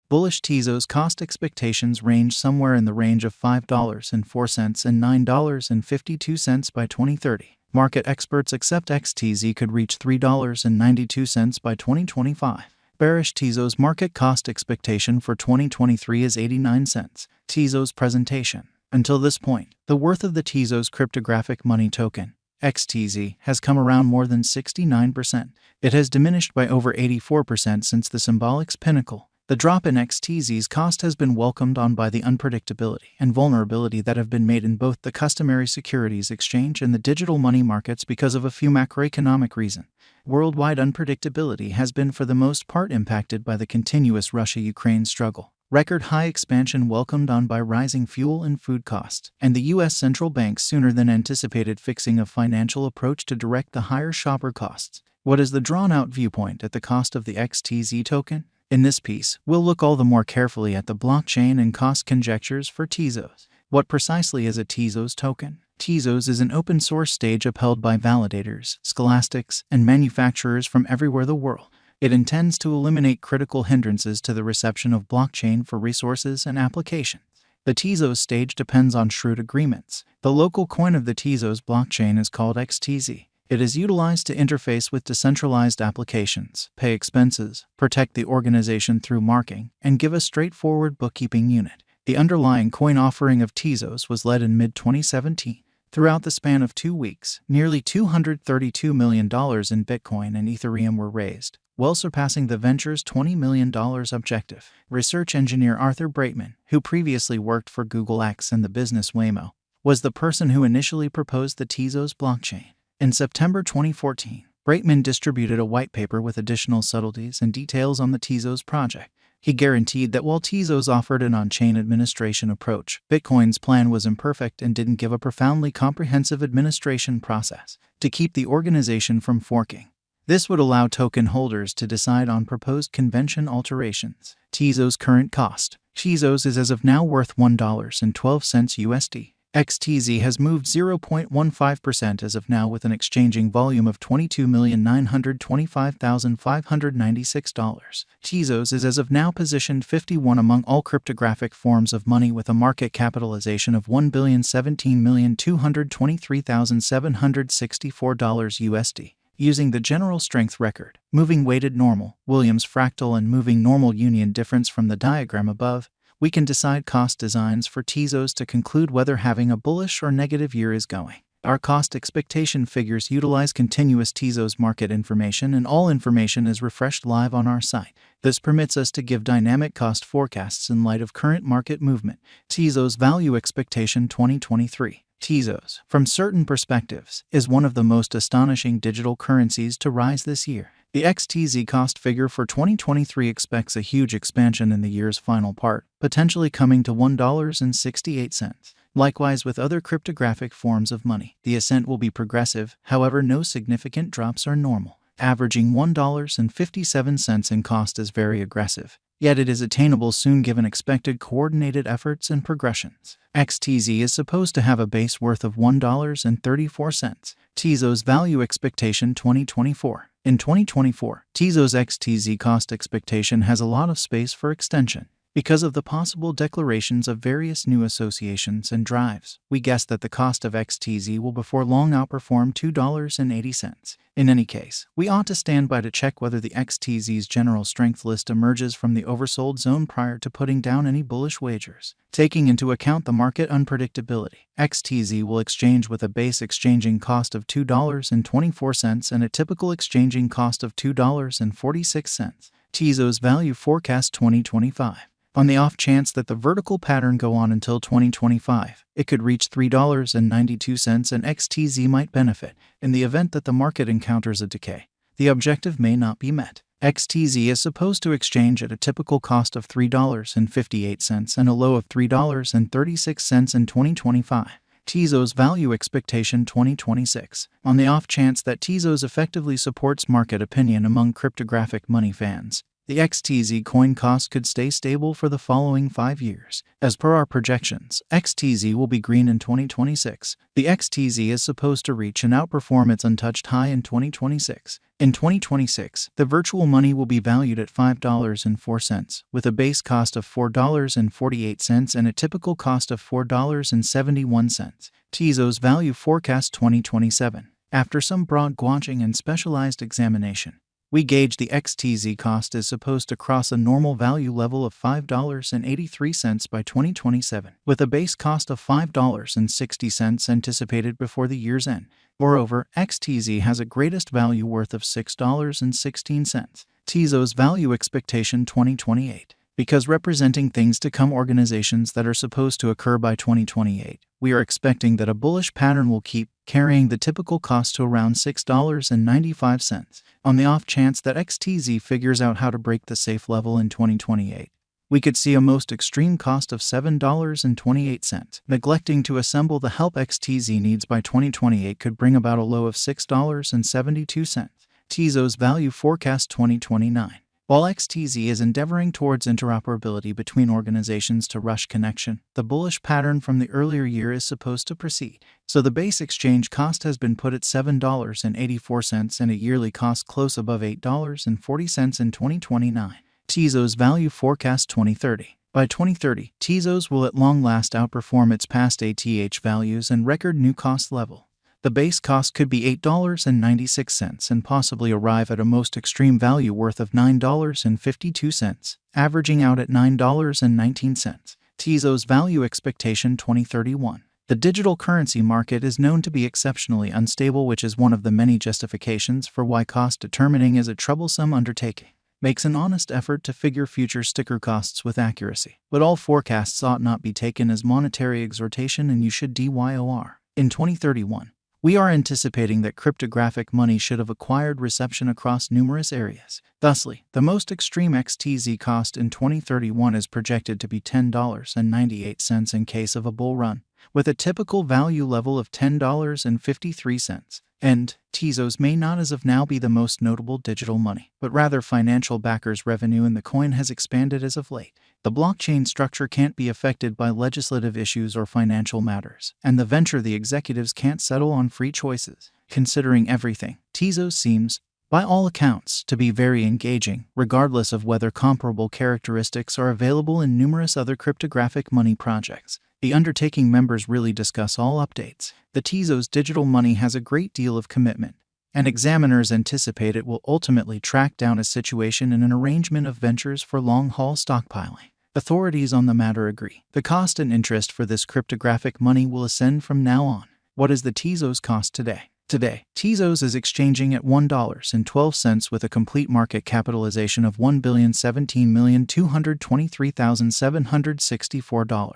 Bullish Tezos cost expectations range somewhere in the range of $5.04 and $9.52 by 2030. Market experts accept XTZ could reach $3.92 by 2025. Bearish Tezos market cost expectation for 2023 is 89 cents. Tezos presentation. Until this point, the worth of the Tezos cryptographic money token, XTZ, has come around more than 69%. It has diminished by over 84% since the symbolic's pinnacle. The drop in XTZ's cost has been welcomed on by the unpredictability and vulnerability that have been made in both the customary securities exchange and the digital money markets because of a few macroeconomic reasons. Worldwide unpredictability has been for the most part impacted by the continuous Russia-Ukraine struggle, record high expansion welcomed on by rising fuel and food costs, and the U.S. central bank's sooner than anticipated fixing of financial approach to direct the higher shopper costs. What is the drawn-out viewpoint at the cost of the XTZ token? In this piece, we'll look all the more carefully at the blockchain and cost conjectures for Tezos. What precisely is a Tezos token? Tezos is an open-source stage upheld by validators, scholastics, and manufacturers from everywhere in the world. It intends to eliminate critical hindrances to the reception of blockchain for resources and applications. The Tezos stage depends on shrewd agreements. The local coin of the Tezos blockchain is called XTZ. It is utilized to interface with decentralized applications, pay expenses, protect the organization through marking, and give a straightforward bookkeeping unit. The underlying coin offering of Tezos was led in mid-2017. Throughout the span of 2 weeks, nearly $232 million in Bitcoin and Ethereum were raised, well surpassing the venture's $20 million objective. Research engineer Arthur Breitman, who previously worked for Google X and the business Waymo, was the person who initially proposed the Tezos blockchain. In September 2014, Breitman distributed a white paper with additional subtleties and details on the Tezos project. He guaranteed that while Tezos offered an on-chain administration approach, Bitcoin's plan was imperfect and didn't give a profoundly comprehensive administration process to keep the organization from forking. This would allow token holders to decide on proposed convention alterations. Tezos' current cost. Tezos is as of now worth $1.12 USD. XTZ has moved 0.15% as of now with an exchanging volume of $22,925,596. Tezos is as of now positioned 51 among all cryptographic forms of money with a market capitalization of $1,017,223,764 USD. Using the general strength record, moving weighted normal, Williams fractal and moving normal union difference from the diagram above, we can decide cost designs for Tezos to conclude whether having a bullish or negative year is going. Our cost expectation figures utilize continuous Tezos market information, and all information is refreshed live on our site. This permits us to give dynamic cost forecasts in light of current market movement. Tezos value expectation 2023. Tezos, from certain perspectives, is one of the most astonishing digital currencies to rise this year. The XTZ cost figure for 2023 expects a huge expansion in the year's final part, potentially coming to $1.68. Likewise with other cryptographic forms of money, the ascent will be progressive, however no significant drops are normal. Averaging $1.57 in cost is very aggressive, yet it is attainable soon given expected coordinated efforts and progressions. XTZ is supposed to have a base worth of $1.34. Tezos value expectation 2024. In 2024, Tezos XTZ cost expectation has a lot of space for extension. Because of the possible declarations of various new associations and drives, we guess that the cost of XTZ will before long outperform $2.80. In any case, we ought to stand by to check whether the XTZ's general strength list emerges from the oversold zone prior to putting down any bullish wagers. Taking into account the market unpredictability, XTZ will exchange with a base exchanging cost of $2.24 and a typical exchanging cost of $2.46. Tezos value forecast 2025. On the off chance that the vertical pattern go on until 2025, it could reach $3.92 and XTZ might benefit. In the event that the market encounters a decay, the objective may not be met. XTZ is supposed to exchange at a typical cost of $3.58 and a low of $3.36 in 2025. Tezos value expectation 2026. On the off chance that Tezos effectively supports market opinion among cryptographic money fans, The XTZ coin cost could stay stable for the following 5 years. As per our projections, XTZ will be green in 2026. The XTZ is supposed to reach and outperform its untouched high in 2026. In 2026, the virtual money will be valued at $5.04, with a base cost of $4.48 and a typical cost of $4.71. Tezos Value Forecast 2027. After some broad gauging and specialized examination, we gauge the XTZ cost is supposed to cross a normal value level of $5.83 by 2027, with a base cost of $5.60 anticipated before the year's end. Moreover, XTZ has a greatest value worth of $6.16. Tezos Value Expectation 2028. Because representing things to come organizations that are supposed to occur by 2028, we are expecting that a bullish pattern will keep carrying the typical cost to around $6.95. On the off chance that XTZ figures out how to break the safe level in 2028, we could see a most extreme cost of $7.28. Neglecting to assemble the help XTZ needs by 2028 could bring about a low of $6.72. Tezos Value Forecast 2029. While XTZ is endeavoring towards interoperability between organizations to rush connection, the bullish pattern from the earlier year is supposed to proceed. So the base exchange cost has been put at $7.84 and a yearly cost close above $8.40 in 2029. Tezos Value Forecast 2030. By 2030, Tezos will at long last outperform its past ATH values and record new cost level. The base cost could be $8.96 and possibly arrive at a most extreme value worth of $9.52, averaging out at $9.19. Tezos Value Expectation 2031. The digital currency market is known to be exceptionally unstable, which is one of the many justifications for why cost determining is a troublesome undertaking. Makes an honest effort to figure future sticker costs with accuracy. But all forecasts ought not be taken as monetary exhortation, and you should DYOR. In 2031, we are anticipating that cryptographic money should have acquired reception across numerous areas. Thusly, the most extreme XTZ cost in 2031 is projected to be $10.98 in case of a bull run, with a typical value level of $10.53. And Tezos may not as of now be the most notable digital money, but rather financial backers' revenue in the coin has expanded as of late. The blockchain structure can't be affected by legislative issues or financial matters, and the executives can't settle on free choices. Considering everything, Tezos seems, by all accounts, to be very engaging, regardless of whether comparable characteristics are available in numerous other cryptographic money projects. The undertaking members really discuss all updates. The Tezos digital money has a great deal of commitment, and examiners anticipate it will ultimately track down a situation in an arrangement of ventures for long-haul stockpiling. Authorities on the matter agree. The cost and interest for this cryptographic money will ascend from now on. What is the Tezos cost today? Today, Tezos is exchanging at $1.12 with a complete market capitalization of $1,017,223,764.